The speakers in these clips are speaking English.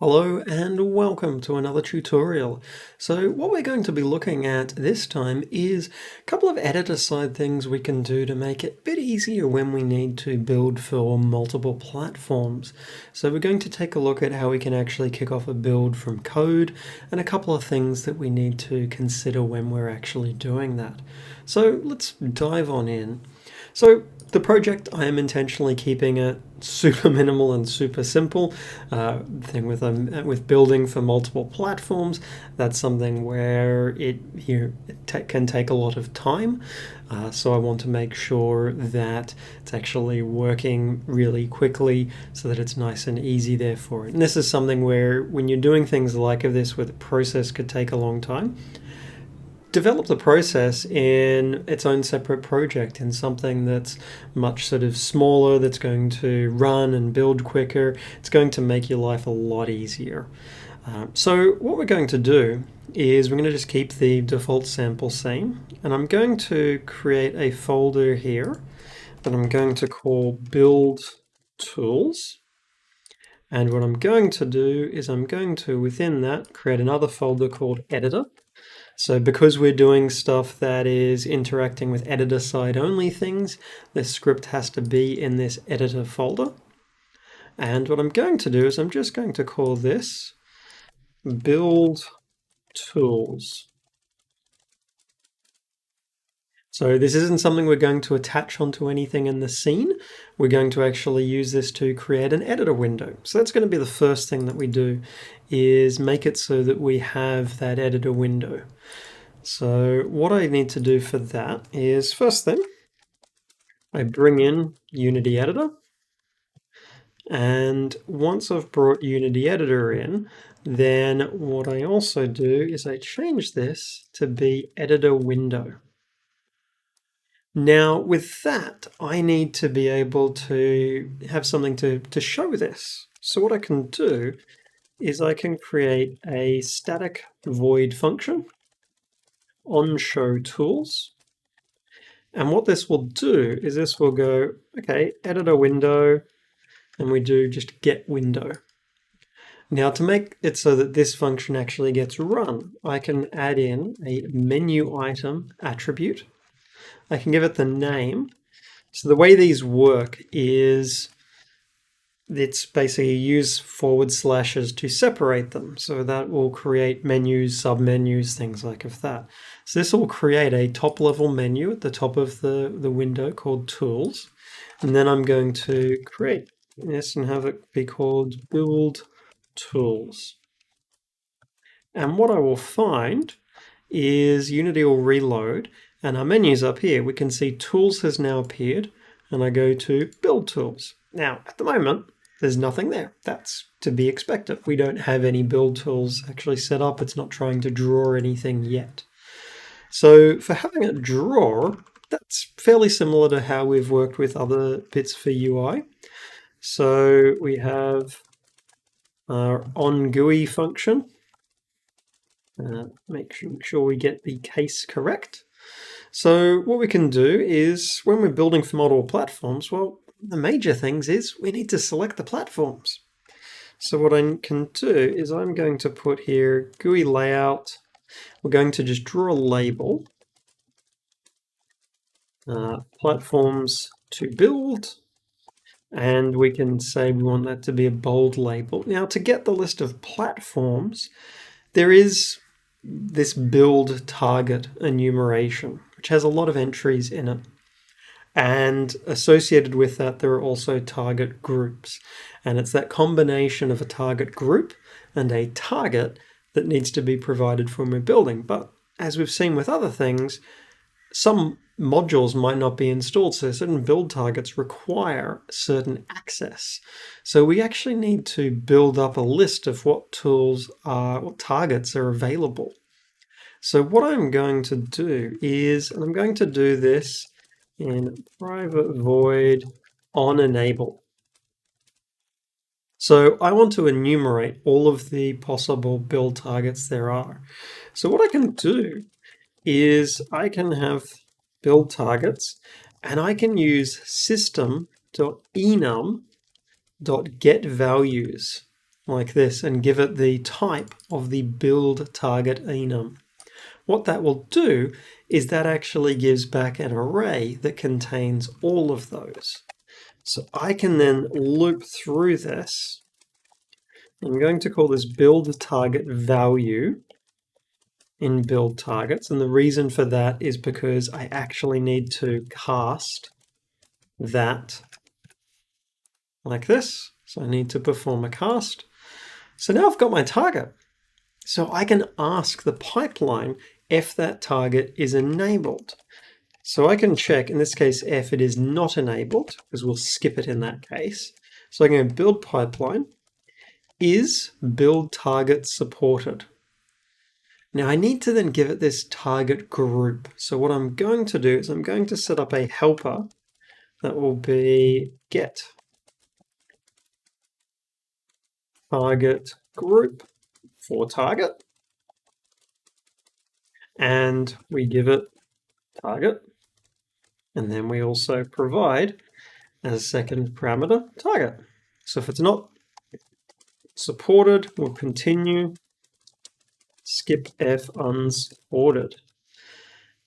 Hello and welcome to another tutorial. So what we're going to be looking at this time is a couple of editor side things we can do to make it a bit easier when we need to build for multiple platforms. So we're going to take a look at how we can actually kick off a build from code and a couple of things that we need to consider when we're actually doing that. So let's dive on in. So the project, I am intentionally keeping it super minimal and super simple. Thing with building for multiple platforms, that's something where it can take a lot of time. So I want to make sure that it's actually working really quickly so that it's nice and easy there for it. And this is something where when you're doing things like this, where the process could take a long time, develop the process in its own separate project, in something that's much sort of smaller, that's going to run and build quicker. It's going to make your life a lot easier. So what we're going to do is we're going to just keep the default sample same, and I'm going to create a folder here that I'm going to call build tools. And what I'm going to do is I'm going to, within that, create another folder called editor. So because we're doing stuff that is interacting with editor side only things, this script has to be in this editor folder. And what I'm going to do is I'm just going to call this build tools. So this isn't something we're going to attach onto anything in the scene. We're going to actually use this to create an editor window. So that's going to be the first thing that we do, is make it so that we have that editor window. So what I need to do for that is, first thing, I bring in Unity Editor. And once I've brought Unity Editor in, then what I also do is I change this to be Editor Window. Now with that, I need to be able to have something to show this. So what I can do is I can create a static void function on show tools. And what this will do is this will go, okay, editor window, and we do just get window. Now to make it so that this function actually gets run, I can add in a menu item attribute. I can give it the name. So the way these work is it's basically use // to separate them. So that will create menus, submenus, things like that. So this will create a top level menu at the top of the window called tools. And then I'm going to create this and have it be called build tools. And what I will find is Unity will reload, and our menu's up here. We can see tools has now appeared, and I go to build tools. Now, at the moment, there's nothing there. That's to be expected. We don't have any build tools actually set up. It's not trying to draw anything yet. So for having it draw, that's fairly similar to how we've worked with other bits for UI. So we have our onGUI function. Make sure we get the case correct. So what we can do is, when we're building for multiple platforms, well, the major things is we need to select the platforms. So what I can do is I'm going to put here GUI layout. We're going to just draw a label, platforms to build, and we can say we want that to be a bold label. Now to get the list of platforms, there is this build target enumeration, which has a lot of entries in it. And associated with that, there are also target groups. And it's that combination of a target group and a target that needs to be provided when we're building. But as we've seen with other things, some modules might not be installed, so certain build targets require certain access. So we actually need to build up a list of what targets are available. So what I'm going to do is, and I'm going to do this in private void on enable. So I want to enumerate all of the possible build targets there are. So what I can do is I can have build targets, and I can use system.enum.getValues. like this and give it the type of the build target enum. What that will do is that actually gives back an array that contains all of those. So I can then loop through this. I'm going to call this build target value in build targets, and the reason for that is because I actually need to cast that like this. So I need to perform a cast. So now I've got my target. So I can ask the pipeline if that target is enabled. So I can check, in this case, if it is not enabled, because we'll skip it in that case. So I'm going to build pipeline, is build target supported? Now I need to then give it this target group. So what I'm going to do is I'm going to set up a helper that will be get target group for target. And we give it target. And then we also provide as a second parameter target. So if it's not supported, we'll continue skip F unsupported.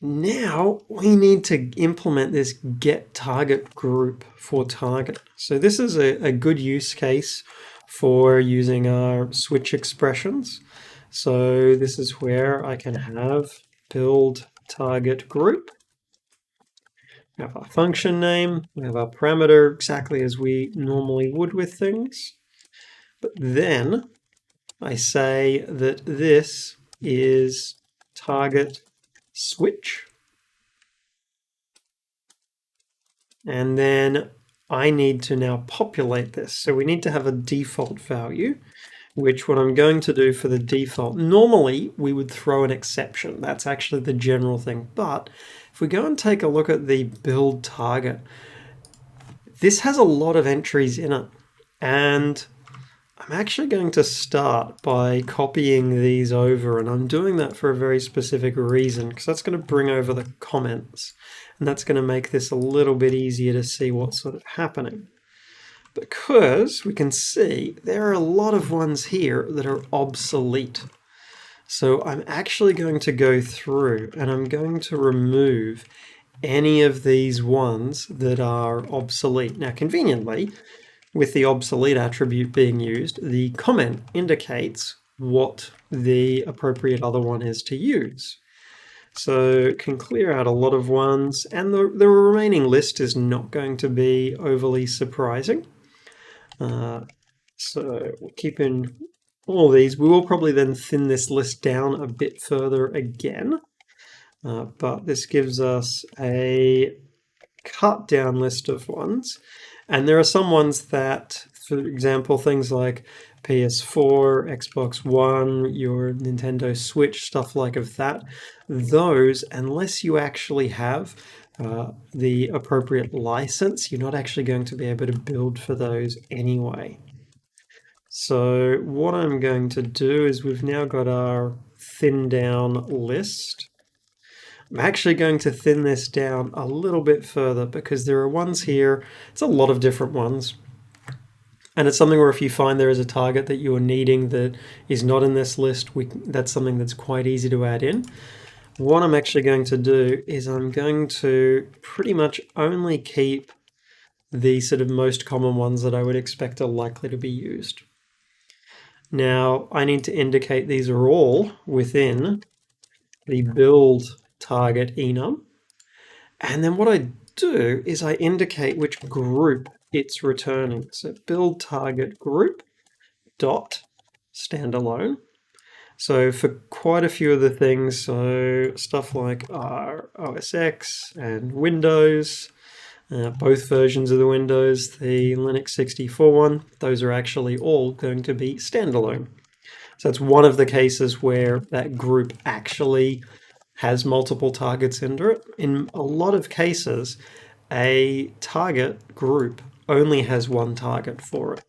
Now we need to implement this get target group for target. So this is a good use case for using our switch expressions. So this is where I can have build target group. We have our function name, we have our parameter exactly as we normally would with things. But then I say that this is target switch. And then I need to now populate this. So we need to have a default value, which what I'm going to do for the default, normally we would throw an exception. That's actually the general thing. But if we go and take a look at the build target, this has a lot of entries in it. And I'm actually going to start by copying these over, and I'm doing that for a very specific reason, because that's going to bring over the comments, and that's going to make this a little bit easier to see what's sort of happening. Because we can see there are a lot of ones here that are obsolete. So I'm actually going to go through and I'm going to remove any of these ones that are obsolete. Now, conveniently, with the obsolete attribute being used, the comment indicates what the appropriate other one is to use. So it can clear out a lot of ones, and the remaining list is not going to be overly surprising. So we'll keep in all these. We will probably then thin this list down a bit further again, but this gives us a cut down list of ones. And there are some ones that, for example, things like PS4, Xbox One, your Nintendo Switch, stuff like that, those, unless you actually have the appropriate license, you're not actually going to be able to build for those anyway. So what I'm going to do is we've now got our thin down list. I'm actually going to thin this down a little bit further because there are ones here, it's a lot of different ones. And it's something where if you find there is a target that you are needing that is not in this list, that's something that's quite easy to add in. What I'm actually going to do is I'm going to pretty much only keep the sort of most common ones that I would expect are likely to be used. Now, I need to indicate these are all within the build target enum. And then what I do is I indicate which group it's returning. So build target group dot standalone. So for quite a few of the things, so stuff like our OS X and Windows, both versions of the Windows, the Linux 64 one, those are actually all going to be standalone. So it's one of the cases where that group actually has multiple targets under it. In a lot of cases, a target group only has one target for it.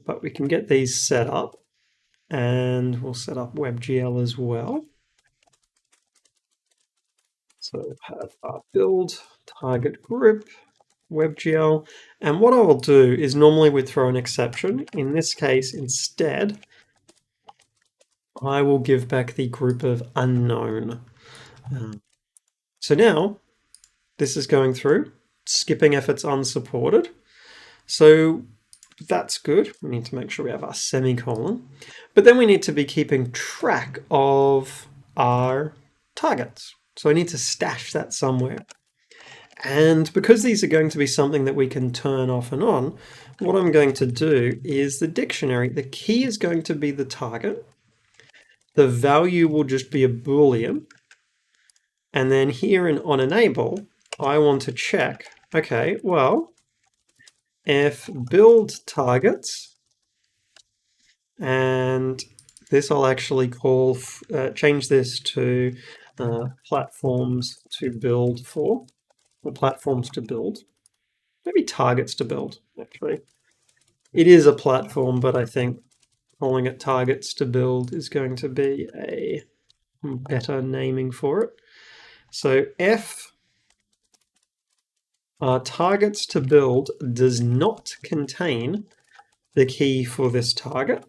But we can get these set up, and we'll set up WebGL as well. So we'll have our build target group, WebGL. And what I will do is normally we'd throw an exception. In this case, instead, I will give back the group of unknown. So now this is going through, skipping if it's unsupported. So that's good. We need to make sure we have our semicolon. But then we need to be keeping track of our targets. So I need to stash that somewhere. And because these are going to be something that we can turn off and on, what I'm going to do is the dictionary, the key is going to be the target. The value will just be a Boolean. And then here on enable, I want to check, okay, well, if build targets, and this I'll actually call, change this to platforms to build for, or platforms to build, maybe targets to build, actually. It is a platform, but I think calling it targets to build is going to be a better naming for it. So if targets to build does not contain the key for this target,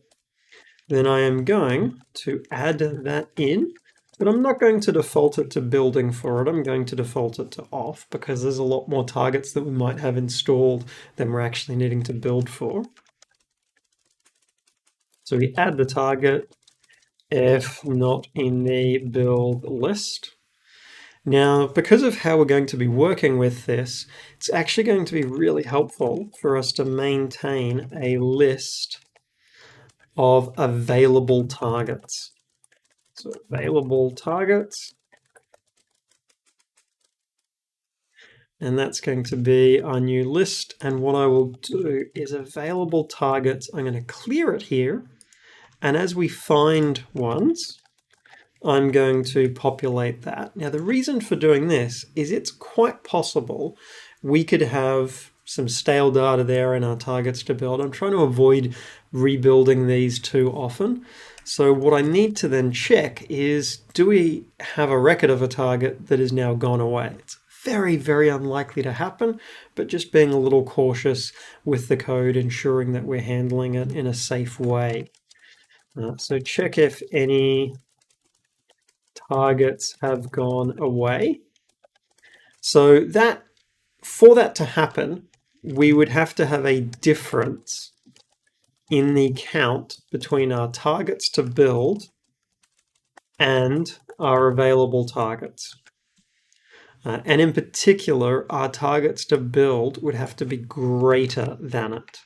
then I am going to add that in, but I'm not going to default it to building for it. I'm going to default it to off because there's a lot more targets that we might have installed than we're actually needing to build for. So we add the target if not in the build list. Now, because of how we're going to be working with this, it's actually going to be really helpful for us to maintain a list of available targets. So available targets. And that's going to be our new list. And what I will do is available targets, I'm going to clear it here. And as we find ones, I'm going to populate that. Now, the reason for doing this is it's quite possible we could have some stale data there in our targets to build. I'm trying to avoid rebuilding these too often. So what I need to then check is, do we have a record of a target that has now gone away? It's very, very unlikely to happen, but just being a little cautious with the code, ensuring that we're handling it in a safe way. So check if any targets have gone away. So that, for that to happen, we would have to have a difference in the count between our targets to build and our available targets. And in particular, our targets to build would have to be greater than it.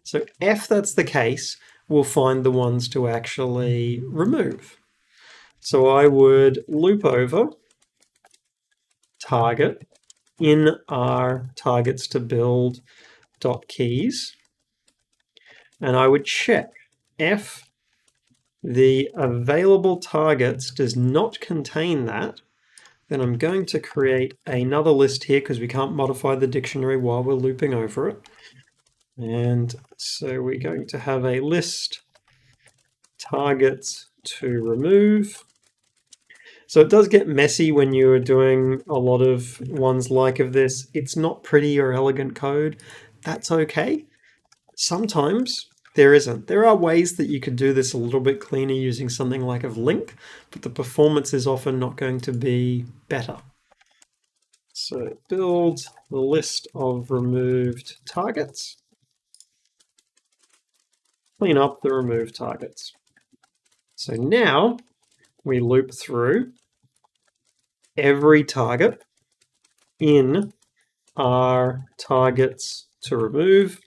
So if that's the case, we'll find the ones to actually remove. So I would loop over target in our targets to build dot keys, and I would check if the available targets does not contain that, then I'm going to create another list here because we can't modify the dictionary while we're looping over it. And so we're going to have a list targets to remove. So it does get messy when you're doing a lot of ones like of this. It's not pretty or elegant code. That's okay. Sometimes there isn't. There are ways that you could do this a little bit cleaner using something like a link, but the performance is often not going to be better. So build the list of removed targets. Clean up the removed targets. So now we loop through every target in our targets to remove,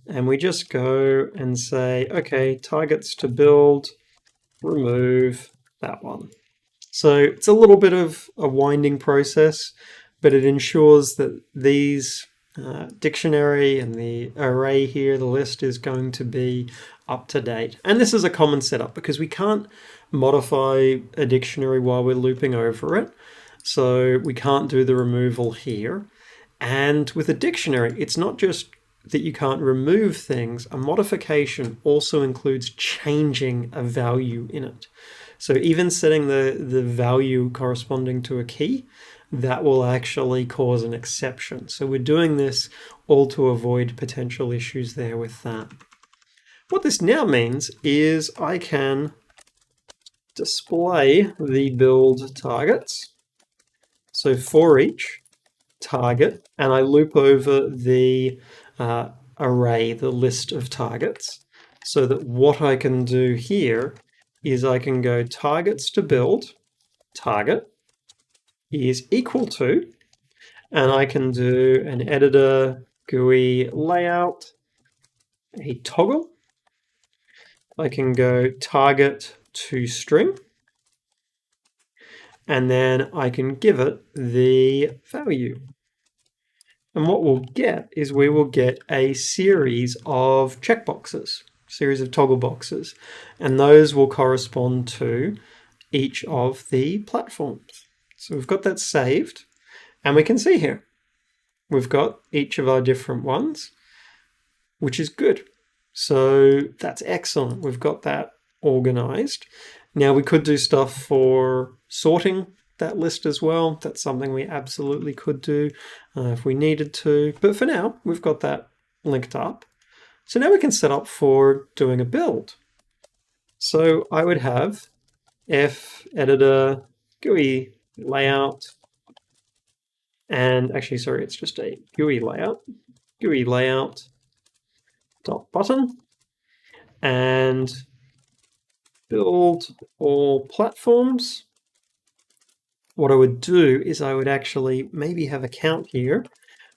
and we just go and say, okay, targets to build, remove that one. So it's a little bit of a winding process, but it ensures that these dictionary and the array here, the list, is going to be up to date. And this is a common setup because we can't modify a dictionary while we're looping over it. So we can't do the removal here. And with a dictionary, it's not just that you can't remove things. A modification also includes changing a value in it. So even setting the value corresponding to a key, that will actually cause an exception. So we're doing this all to avoid potential issues there with that. What this now means is I can display the build targets. So for each target, and I loop over the array, the list of targets, so that what I can do here is I can go targets to build, target is equal to, and I can do an editor GUI layout, a toggle. I can go target to string, and then I can give it the value. And what we'll get is we will get a series of checkboxes, series of toggle boxes, and those will correspond to each of the platforms. So we've got that saved, and we can see here, we've got each of our different ones, which is good. So that's excellent. We've got that organized. Now we could do stuff for sorting that list as well. That's something we absolutely could do if we needed to. But for now, we've got that linked up. So now we can set up for doing a build. So I would have F editor GUI layout, and actually, sorry, it's just a GUI layout dot button, and build all platforms. What I would do is I would actually maybe have a count here,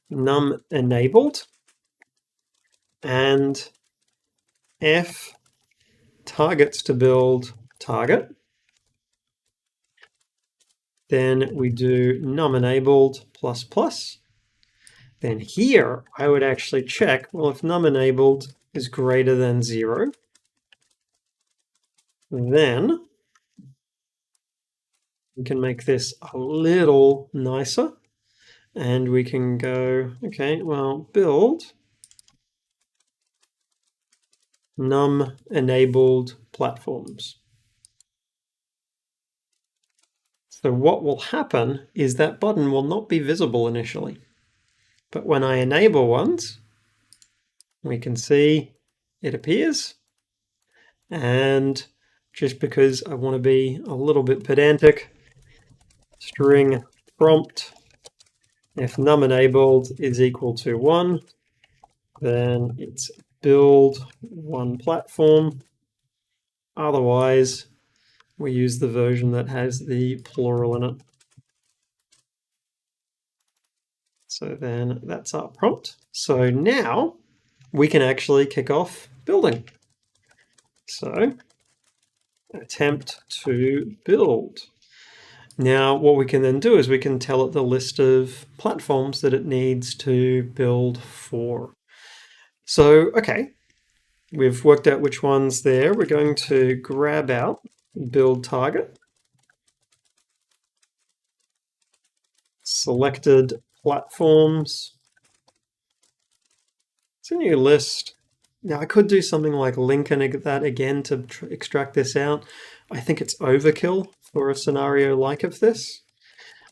num enabled, and F targets to build target. Then we do num enabled plus plus. Then here I would actually check, well, if num enabled is greater than 0, then we can make this a little nicer, and we can go, okay, well, build num enabled platforms. So what will happen is that button will not be visible initially, but when I enable ones, we can see it appears. And just because I want to be a little bit pedantic, string prompt, if num enabled is equal to 1, then it's build one platform. Otherwise, we use the version that has the plural in it. So then that's our prompt. So now we can actually kick off building. So attempt to build. Now what we can then do is we can tell it the list of platforms that it needs to build for. So, okay, we've worked out which ones there. We're going to grab out build target, selected platforms. It's a new list. Now I could do something like link and that again to extract this out. I think it's overkill for a scenario like of this.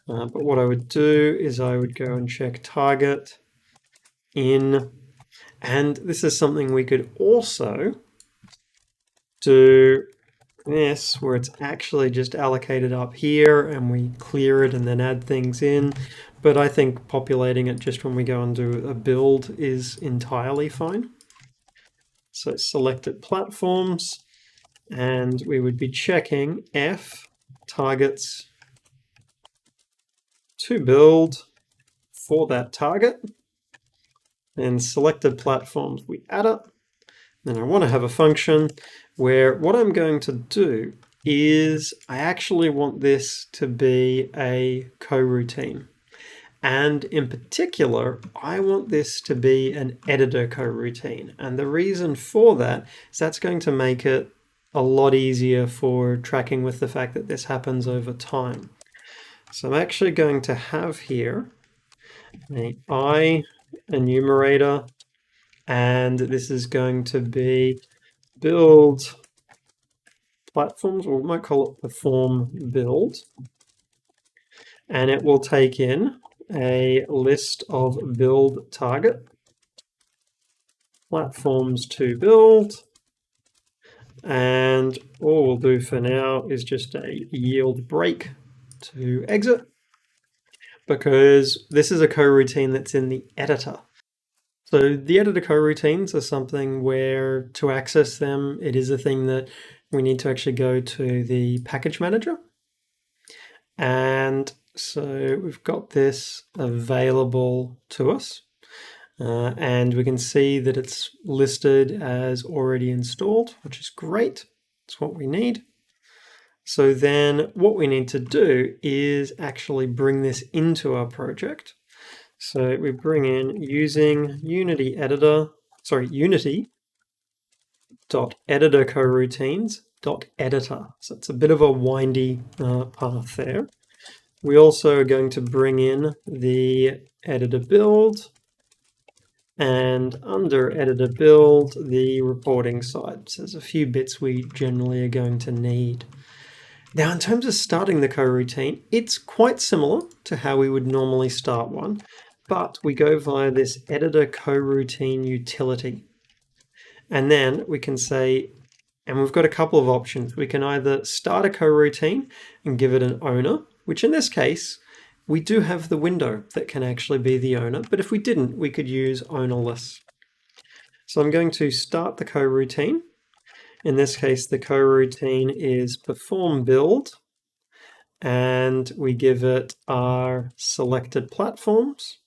But what I would do is I would go and check target in, and this is something we could also do this where it's actually just allocated up here and we clear it and then add things in. But I think populating it just when we go and do a build is entirely fine. So selected platforms, and we would be checking F targets to build for that target. And selected platforms, we add it. Then I want to have a function where what I'm going to do is I actually want this to be a coroutine. And in particular, I want this to be an editor coroutine. And the reason for that is that's going to make it a lot easier for tracking with the fact that this happens over time. So I'm actually going to have here an I enumerator, and this is going to be build platforms, or we might call it perform build. and it will take in a list of build target, platforms to build, and all we'll do for now is just a yield break to exit, because this is a coroutine that's in the editor. So the editor coroutines are something where to access them, it is a thing that we need to actually go to the package manager. And so we've got this available to us. And we can see that it's listed as already installed, which is great. It's what we need. So then what we need to do is actually bring this into our project. So we bring in using Unity editor, Unity.editor coroutines.editor. So it's a bit of a windy path there. We also are going to bring in the editor build, and under editor build, the reporting side. So there's a few bits we generally are going to need. Now, in terms of starting the coroutine, it's quite similar to how we would normally start one, but we go via this editor coroutine utility. And then we can say, and we've got a couple of options. We can either start a coroutine and give it an owner, which in this case, we do have the window that can actually be the owner, but if we didn't, we could use ownerless. So I'm going to start the coroutine. In this case, the coroutine is perform build, and we give it our selected platforms,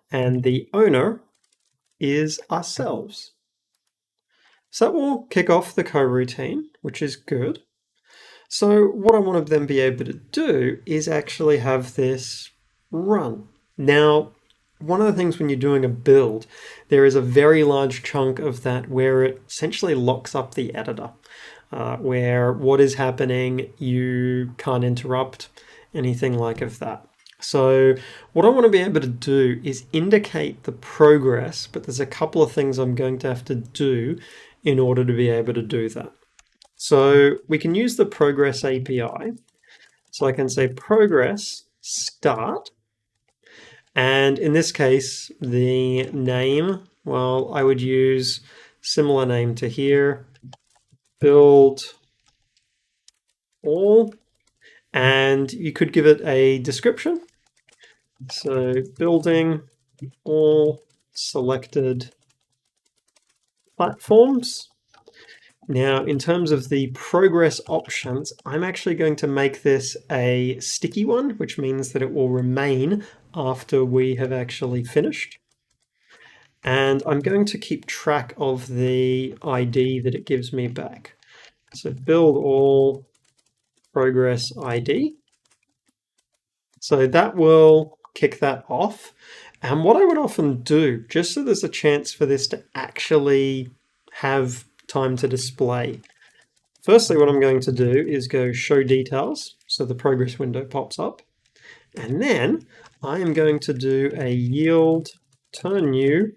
and the owner is ourselves. So that will kick off the coroutine, which is good. So what I want to then be able to do is actually have this run. Now, one of the things when you're doing a build, there is a very large chunk of that where it essentially locks up the editor, where what is happening, you can't interrupt anything like of that. So what I want to be able to do is indicate the progress, but there's a couple of things I'm going to have to do in order to be able to do that. So we can use the progress API. So I can say progress start. And in this case, the name, well, I would use similar name to here, build all, and you could give it a description. So building all selected platforms. Now, in terms of the progress options, I'm actually going to make this a sticky one, which means that it will remain after we have actually finished. And I'm going to keep track of the ID that it gives me back. So build all progress ID. So that will kick that off. And what I would often do, just so there's a chance for this to actually have time to display. Firstly, what I'm going to do is go show details, so the progress window pops up. And then I am going to do a yield turn new,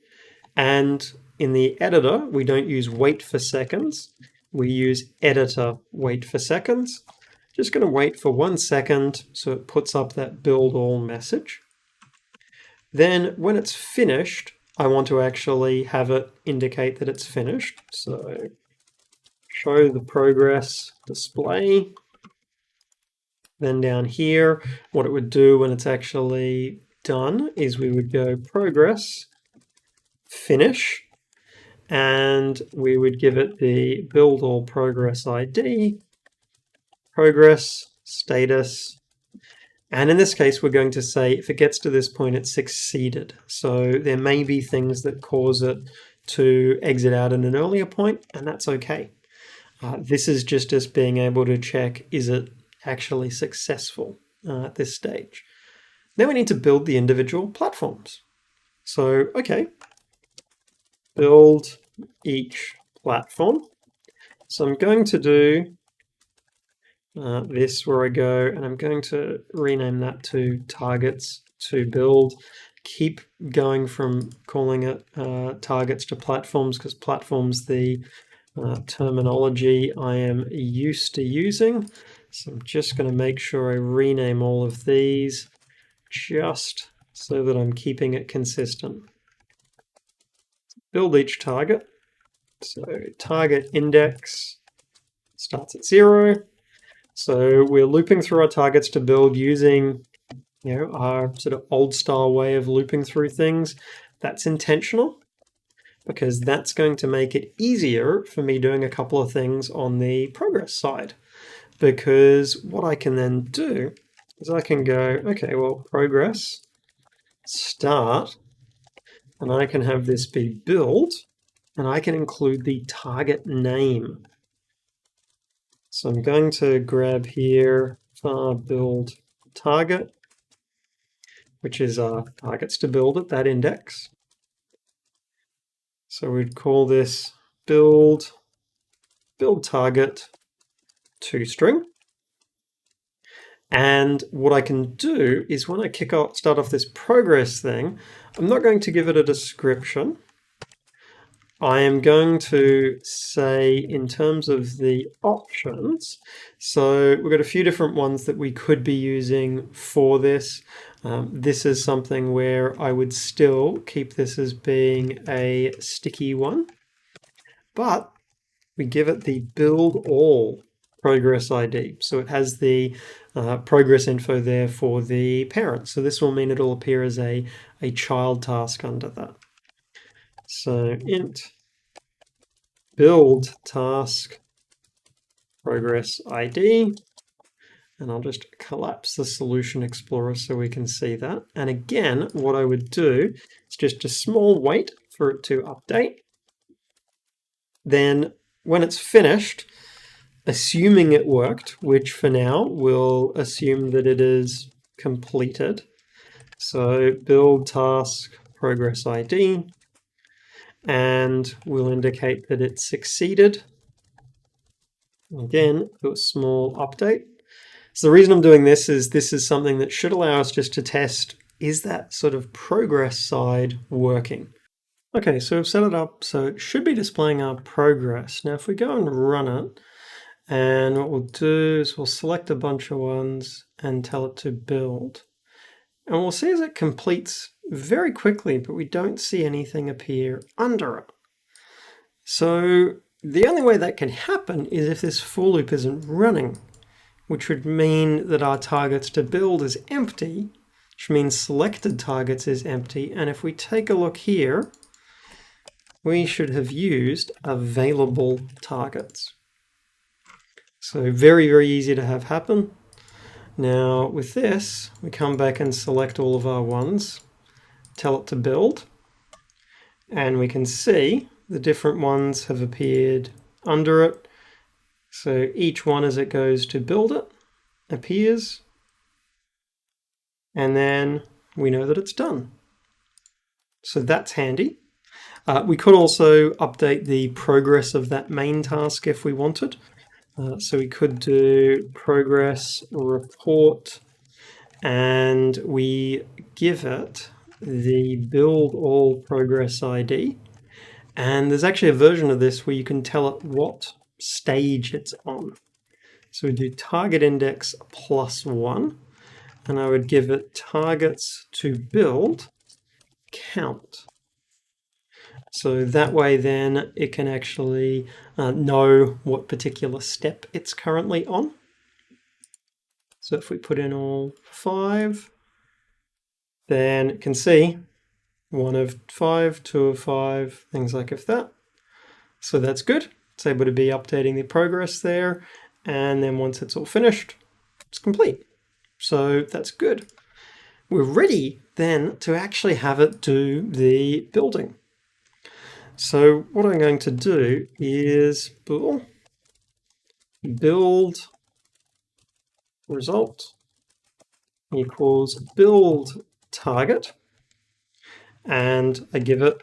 and in the editor, we don't use wait for seconds. We use editor wait for seconds. Just going to wait for 1 second so it puts up that build all message. Then when it's finished, I want to actually have it indicate that it's finished. So show the progress display. Then down here, what it would do when it's actually done is we would go progress, finish, and we would give it the build all progress ID, progress, status, and in this case, we're going to say if it gets to this point, it's succeeded. So there may be things that cause it to exit out at an earlier point, and that's okay. This is just us being able to check, is it actually successful at this stage? Now we need to build the individual platforms. So, okay, build each platform. So I'm going to do this where I go, and I'm going to rename that to targets to build. Keep going from calling it targets to platforms, because platforms the terminology I am used to using. So I'm just going to make sure I rename all of these just so that I'm keeping it consistent. Build each target. So target index starts at 0. So we're looping through our targets to build using, our sort of old style way of looping through things. That's intentional because that's going to make it easier for me doing a couple of things on the progress side. Because what I can then do is I can go, okay, well, progress, start, and I can have this be build, and I can include the target name. So I'm going to grab here build target, which is our targets to build at that index. So we'd call this build target toString. And what I can do is when I start off this progress thing, I'm not going to give it a description. I am going to say in terms of the options, so we've got a few different ones that we could be using for this. This is something where I would still keep this as being a sticky one, but we give it the build all progress ID. So it has the progress info there for the parent. So this will mean it'll appear as a child task under that. So int build task progress ID, and I'll just collapse the Solution Explorer so we can see that. And again, what I would do is just a small wait for it to update. Then when it's finished, assuming it worked, which for now we'll assume that it is completed. So build task progress ID, and we'll indicate that it succeeded. Again, do a small update. So the reason I'm doing this is something that should allow us just to test, is that sort of progress side working? Okay, so we've set it up so it should be displaying our progress. Now if we go and run it, and what we'll do is we'll select a bunch of ones and tell it to build. And we'll see as it completes very quickly, but we don't see anything appear under it. So the only way that can happen is if this for loop isn't running, which would mean that our targets to build is empty, which means selected targets is empty. And if we take a look here, we should have used available targets. So very, very easy to have happen. Now with this, we come back and select all of our ones, tell it to build, and we can see the different ones have appeared under it. So each one as it goes to build it appears, and then we know that it's done. So that's handy. We could also update the progress of that main task if we wanted. So we could do progress report, and we give it the build all progress ID. And there's actually a version of this where you can tell it what stage it's on. So we do target index +1, and I would give it targets to build count. So that way then it can actually know what particular step it's currently on. So if we put in all 5, then it can see 1 of 5, 2 of 5, things like that. So that's good. It's able to be updating the progress there. And then once it's all finished, it's complete. So that's good. We're ready then to actually have it do the building. So what I'm going to do is build result equals build target, and I give it,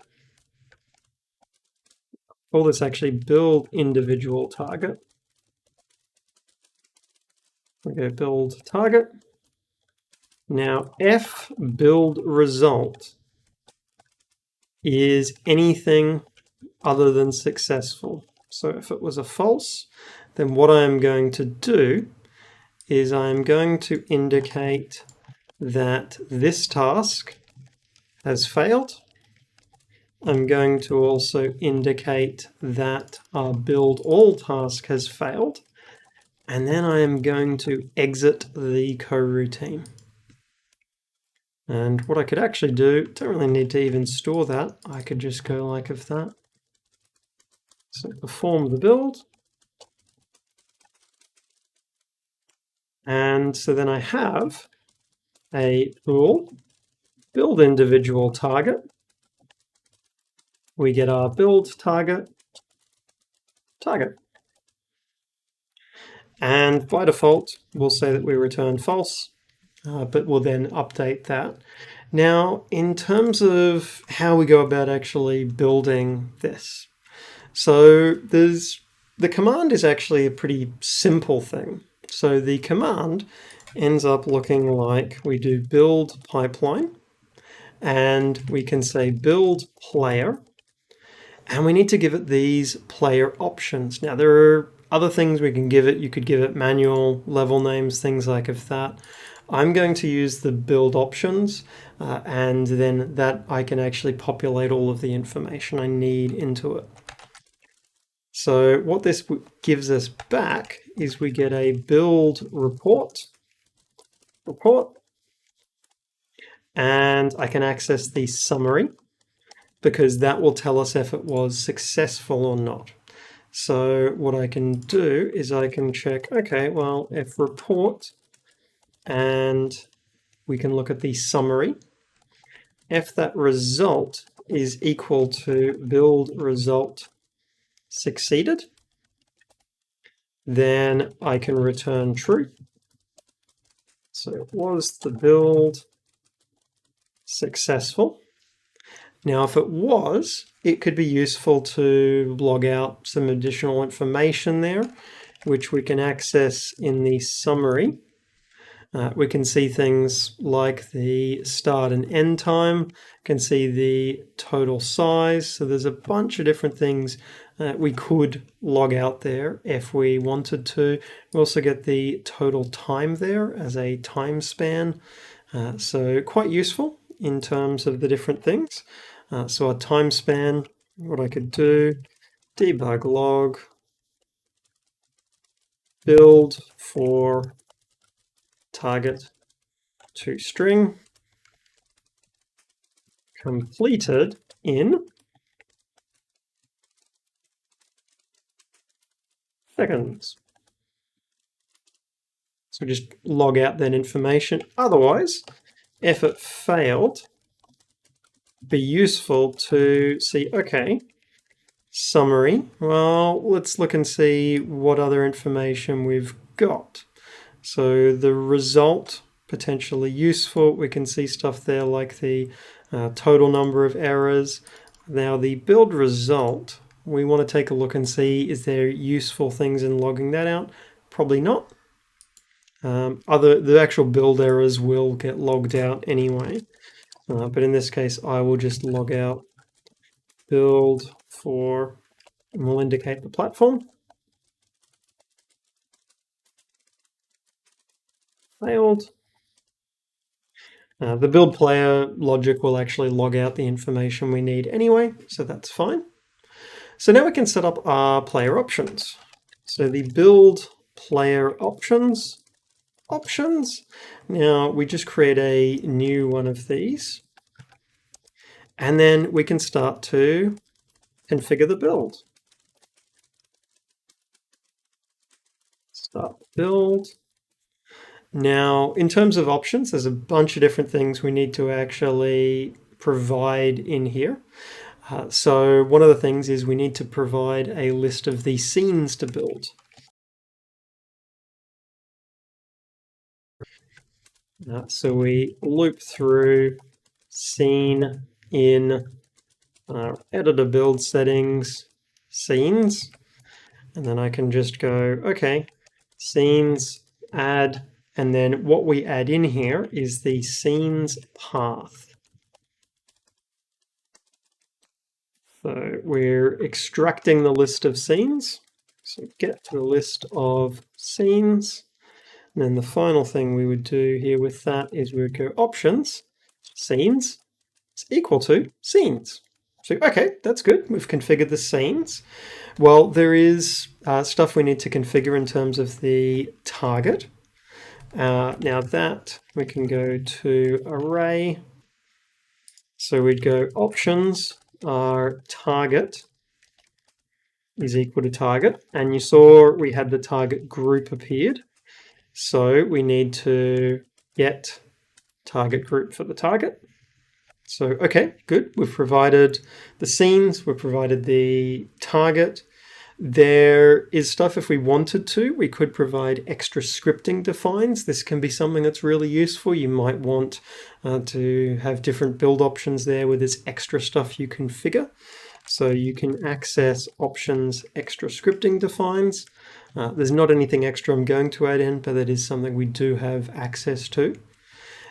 call this actually build individual target. We go build target. Now f build result is anything other than successful. So if it was a false, then what I'm going to do is I'm going to indicate that this task has failed. I'm going to also indicate that our build all task has failed. And then I am going to exit the coroutine. And what I could actually do, don't really need to even store that. I could just go like that. So perform the build. And so then I have a tool, build individual target. We get our build target. And by default, we'll say that we return false, but we'll then update that. Now, in terms of how we go about actually building this, so the command is actually a pretty simple thing. So the command ends up looking like we do build pipeline, and we can say build player, and we need to give it these player options. Now, there are other things we can give it. You could give it manual level names, things like that. I'm going to use the build options, and then that I can actually populate all of the information I need into it. So what this gives us back is we get a build report, and I can access the summary, because that will tell us if it was successful or not. So what I can do is I can check, okay, well, if report, and we can look at the summary. If that result is equal to build result succeeded, then I can return true. So was the build successful? Now, if it was, it could be useful to log out some additional information there, which we can access in the summary. We can see things like the start and end time, can see the total size. So there's a bunch of different things we could log out there if we wanted to. We also get the total time there as a time span. So quite useful in terms of the different things. So our time span, what I could do, debug log, build for target to string, completed in seconds. So just log out that information. Otherwise, if it failed, be useful to see, okay, summary. Well, let's look and see what other information we've got. So the result, potentially useful. We can see stuff there like the total number of errors. Now the build result, we want to take a look and see, is there useful things in logging that out? Probably not. The actual build errors will get logged out anyway. But in this case, I will just log out build for, and we'll indicate the platform. Failed. The build player logic will actually log out the information we need anyway, so that's fine. So now we can set up our player options. So the build player options. Now we just create a new one of these, and then we can start to configure the build. Start build. Now, in terms of options, there's a bunch of different things we need to actually provide in here. So one of the things is we need to provide a list of the scenes to build. So we loop through scene in editor build settings, scenes, and then I can just go, okay, scenes, add, and then what we add in here is the scenes path. So we're extracting the list of scenes. So get to the list of scenes. And then the final thing we would do here with that is we would go options, scenes, it's equal to scenes. So, okay, that's good. We've configured the scenes. Well, there is stuff we need to configure in terms of the target. Now that we can go to array. So we'd go options, our target is equal to target. And you saw we had the target group appeared. So we need to get target group for the target. So, okay, good. We've provided the scenes, we've provided the target. There is stuff if we wanted to, we could provide extra scripting defines. This can be something that's really useful. You might want to have different build options there where there's extra stuff you configure. So you can access options extra scripting defines. There's not anything extra I'm going to add in, but that is something we do have access to.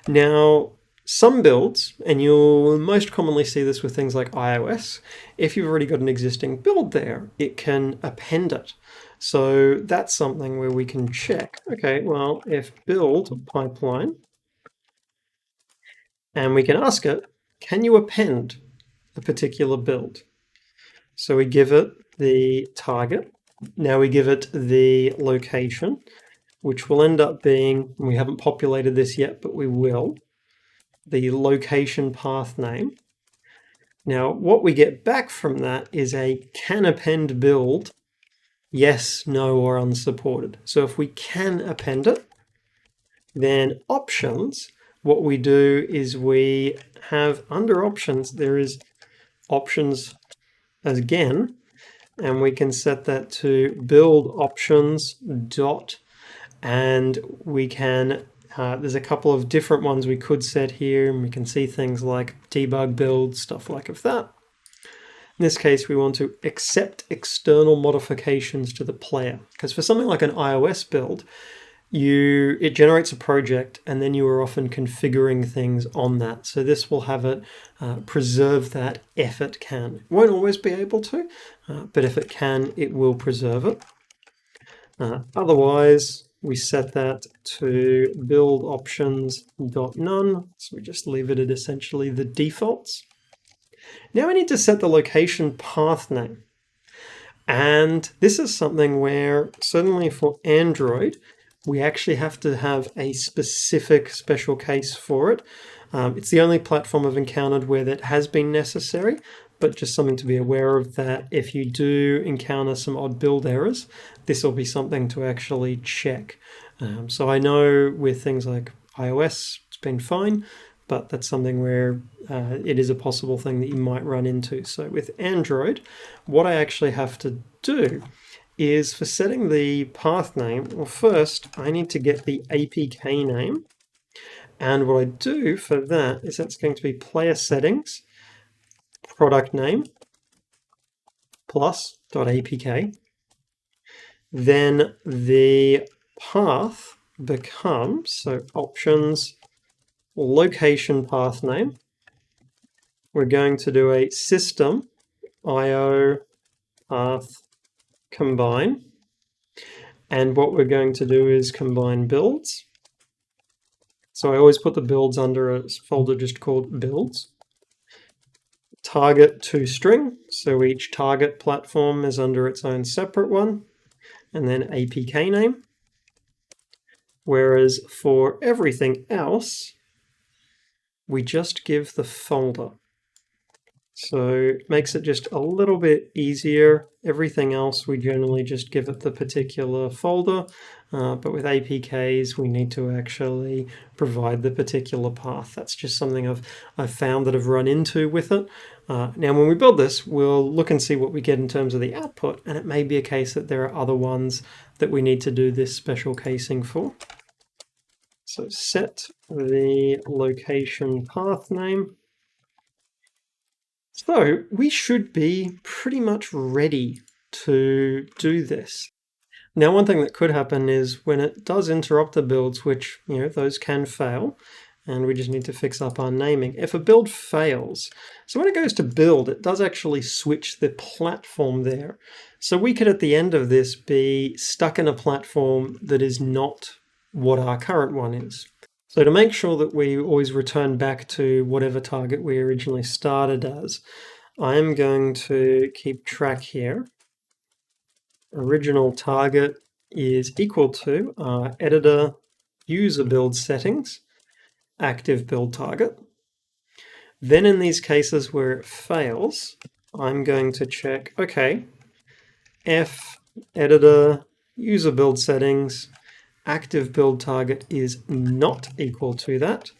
Now, some builds, and you'll most commonly see this with things like iOS, if you've already got an existing build there, it can append it. So that's something where we can check, okay, well, if build pipeline, and we can ask it, can you append a particular build? So we give it the target. Now we give it the location, which will end up being, we haven't populated this yet, but we will, the location path name. Now, what we get back from that is a can append build, yes, no, or unsupported. So if we can append it, then options, what we do is we have under options, there is options again, and we can set that to build options dot, and we can there's a couple of different ones we could set here, and we can see things like debug build, stuff like that. In this case, we want to accept external modifications to the player, because for something like an iOS build, it generates a project and then you are often configuring things on that. So this will have it preserve that if it can. It won't always be able to, but if it can, it will preserve it. Otherwise, we set that to build options.none. So we just leave it at essentially the defaults. Now we need to set the location path name. And this is something where certainly for Android, we actually have to have a specific special case for it. It's the only platform I've encountered where that has been necessary, but just something to be aware of, that if you do encounter some odd build errors, this will be something to actually check. So I know with things like iOS, it's been fine, but that's something where it is a possible thing that you might run into. So with Android, what I actually have to do is for setting the path name, well, first I need to get the APK name. And what I do for that is that's going to be player settings, product name, plus .apk. Then the path becomes, so options, location path name. We're going to do a system IO path combine. And what we're going to do is combine builds. So I always put the builds under a folder just called builds. Target to string, so each target platform is under its own separate one, and then APK name. Whereas for everything else, we just give the folder. So it makes it just a little bit easier. Everything else, we generally just give it the particular folder, but with APKs, we need to actually provide the particular path. That's just something I've found that I've run into with it. Now, when we build this, we'll look and see what we get in terms of the output, and it may be a case that there are other ones that we need to do this special casing for. So set the location path name. So we should be pretty much ready to do this. Now, one thing that could happen is when it does interrupt the builds, which, those can fail, and we just need to fix up our naming. If a build fails, so when it goes to build, it does actually switch the platform there. So we could, at the end of this, be stuck in a platform that is not what our current one is. So to make sure that we always return back to whatever target we originally started as, I'm going to keep track here. Original target is equal to our editor user build settings, active build target. Then in these cases where it fails, I'm going to check, okay, F editor user build settings, active build target is not equal to that.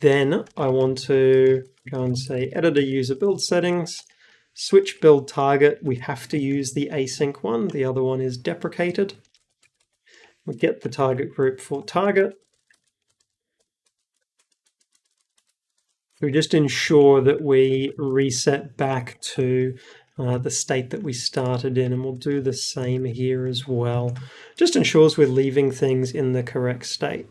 Then I want to go and say editor user build settings, switch build target. We have to use the async one. The other one is deprecated. We get the target group for target. We just ensure that we reset back to the state that we started in, and we'll do the same here as well. Just ensures we're leaving things in the correct state.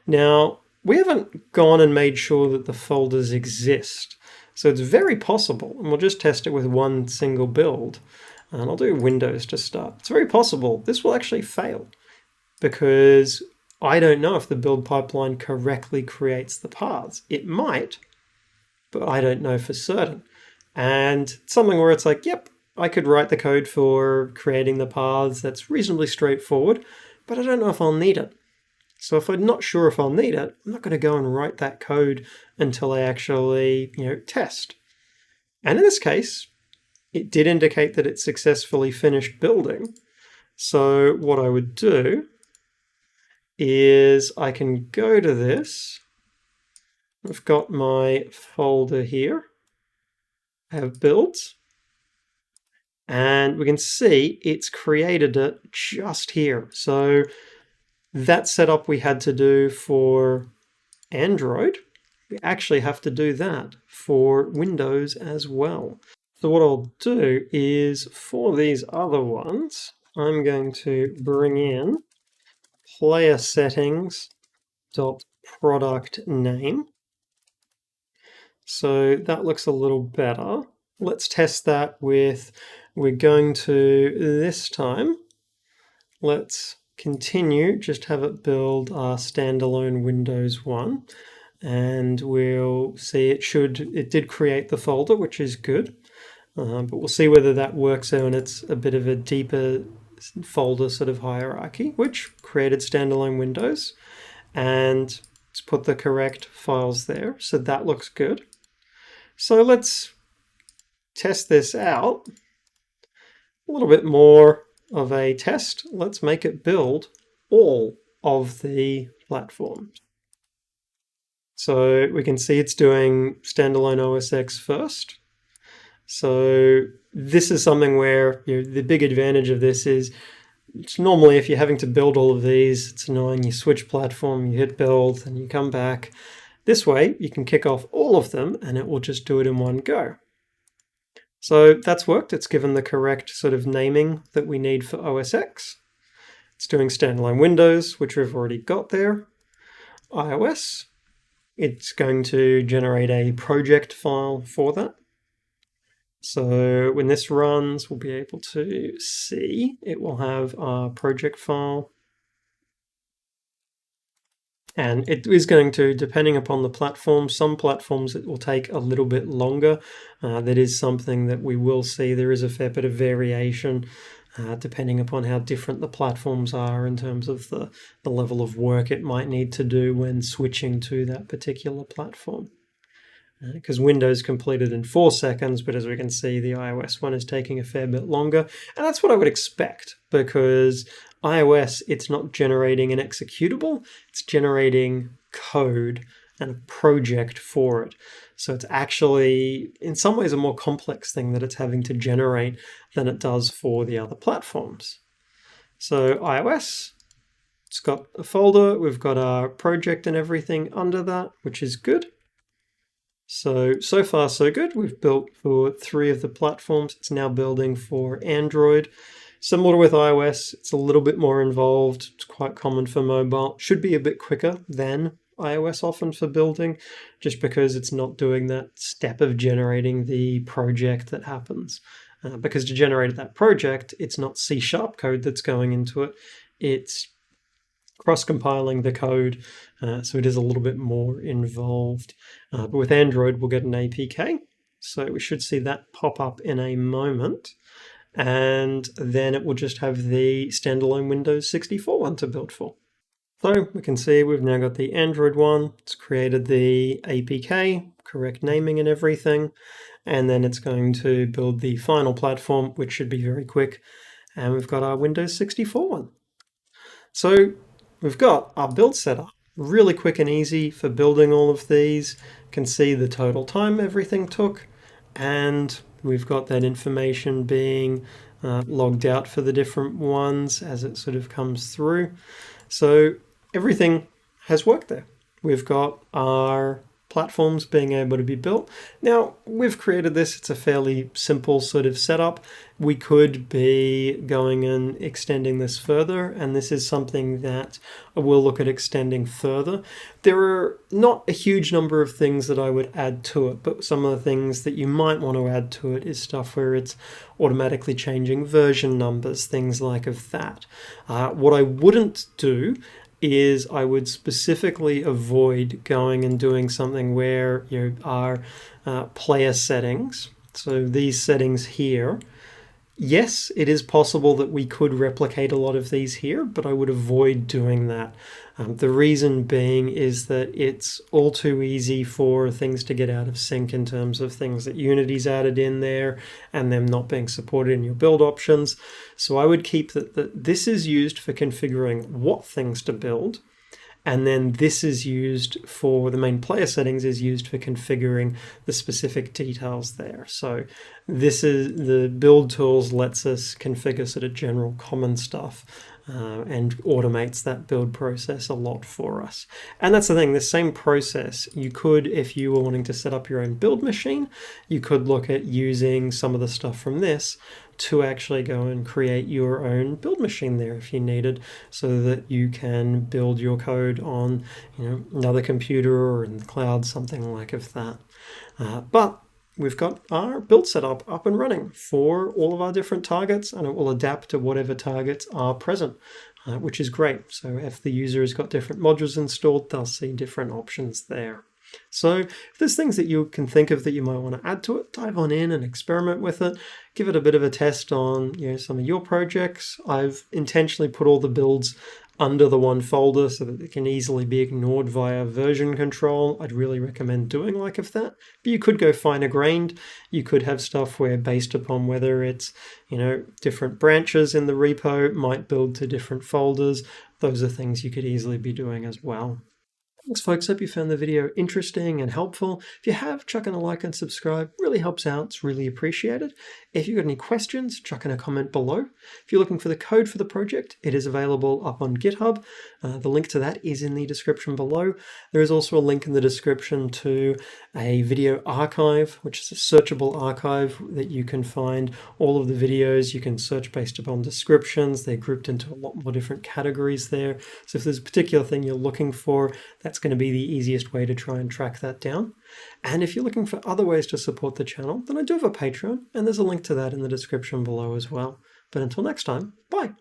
Now, we haven't gone and made sure that the folders exist, so it's very possible, and we'll just test it with one single build, and I'll do Windows to start. It's very possible this will actually fail, because I don't know if the build pipeline correctly creates the paths. It might, but I don't know for certain. And something where it's like, yep, I could write the code for creating the paths. That's reasonably straightforward, but I don't know if I'll need it. So if I'm not sure if I'll need it, I'm not going to go and write that code until I actually, test. And in this case, it did indicate that it successfully finished building. So what I would do is I can go to this. I've got my folder here. I have builds. And we can see it's created it just here. So that setup we had to do for Android, we actually have to do that for Windows as well. So what I'll do is for these other ones, I'm going to bring in player settings dot product name. So that looks a little better. Let's test that with, we're going to, this time, let's continue, just have it build our standalone Windows one. And we'll see it did create the folder, which is good. But we'll see whether that works out and it's a bit of a deeper folder sort of hierarchy, which created standalone Windows. And let's put the correct files there. So that looks good. So let's test this out. A little bit more of a test. Let's make it build all of the platforms. So we can see it's doing standalone OS X first. So this is something where the big advantage of this is it's normally if you're having to build all of these, it's annoying. You switch platform, you hit build, and you come back. This way, you can kick off all of them, and it will just do it in one go. So that's worked. It's given the correct sort of naming that we need for OS X. It's doing standalone Windows, which we've already got there. iOS, it's going to generate a project file for that. So when this runs, we'll be able to see it will have our project file. And it is going to, depending upon the platform, some platforms it will take a little bit longer. That is something that we will see. There is a fair bit of variation depending upon how different the platforms are in terms of the level of work it might need to do when switching to that particular platform. Because Windows completed in 4 seconds, but as we can see, the iOS one is taking a fair bit longer. And that's what I would expect, because iOS, it's not generating an executable, it's generating code and a project for it. So it's actually, in some ways, a more complex thing that it's having to generate than it does for the other platforms. So iOS, it's got a folder, we've got our project and everything under that, which is good. So far so good. We've built for 3 of the platforms. It's now building for Android. Similar with iOS, it's a little bit more involved. It's quite common for mobile. Should be a bit quicker than iOS often for building, just because it's not doing that step of generating the project that happens. Because to generate that project, it's not C# code that's going into it. It's cross-compiling the code, so it is a little bit more involved. But with Android, we'll get an APK, so we should see that pop up in a moment. And then it will just have the standalone Windows 64 one to build for. So we can see we've now got the Android one, it's created the APK, correct naming and everything, and then it's going to build the final platform, which should be very quick, and we've got our Windows 64 one. So we've got our build setup, really quick and easy for building all of these. You can see the total time everything took, and we've got that information being logged out for the different ones as it sort of comes through. So everything has worked there. We've got our platforms being able to be built. Now, we've created this. It's a fairly simple sort of setup. We could be going and extending this further, and this is something that we'll look at extending further. There are not a huge number of things that I would add to it, but some of the things that you might want to add to it is stuff where it's automatically changing version numbers, things like of that. What I wouldn't do is I would specifically avoid going and doing something where you are player settings. So these settings here, yes, it is possible that we could replicate a lot of these here, but I would avoid doing that. The reason being is that it's all too easy for things to get out of sync in terms of things that Unity's added in there and them not being supported in your build options. So I would keep that this is used for configuring what things to build, and then this is used for the main player settings is used for configuring the specific details there. So this is the build tools lets us configure sort of general common stuff and automates that build process a lot for us. And that's the thing, the same process you could, if you were wanting to set up your own build machine, you could look at using some of the stuff from this to actually go and create your own build machine there if you needed, so that you can build your code on, another computer or in the cloud, something like of that. But we've got our build setup up and running for all of our different targets, and it will adapt to whatever targets are present, which is great. So if the user has got different modules installed, they'll see different options there. So if there's things that you can think of that you might want to add to it, dive on in and experiment with it. Give it a bit of a test on some of your projects. I've intentionally put all the builds under the one folder so that it can easily be ignored via version control. I'd really recommend doing like of that. But you could go finer grained. You could have stuff where based upon whether it's, different branches in the repo might build to different folders. Those are things you could easily be doing as well. Thanks folks, hope you found the video interesting and helpful. If you have, chuck in a like and subscribe, really helps out, it's really appreciated. If you've got any questions, chuck in a comment below. If you're looking for the code for the project, it is available up on GitHub. The link to that is in the description below. There is also a link in the description to a video archive, which is a searchable archive that you can find all of the videos. You can search based upon descriptions. They're grouped into a lot more different categories there. So if there's a particular thing you're looking for, that's going to be the easiest way to try and track that down. And if you're looking for other ways to support the channel, then I do have a Patreon, and there's a link to that in the description below as well. But until next time, bye!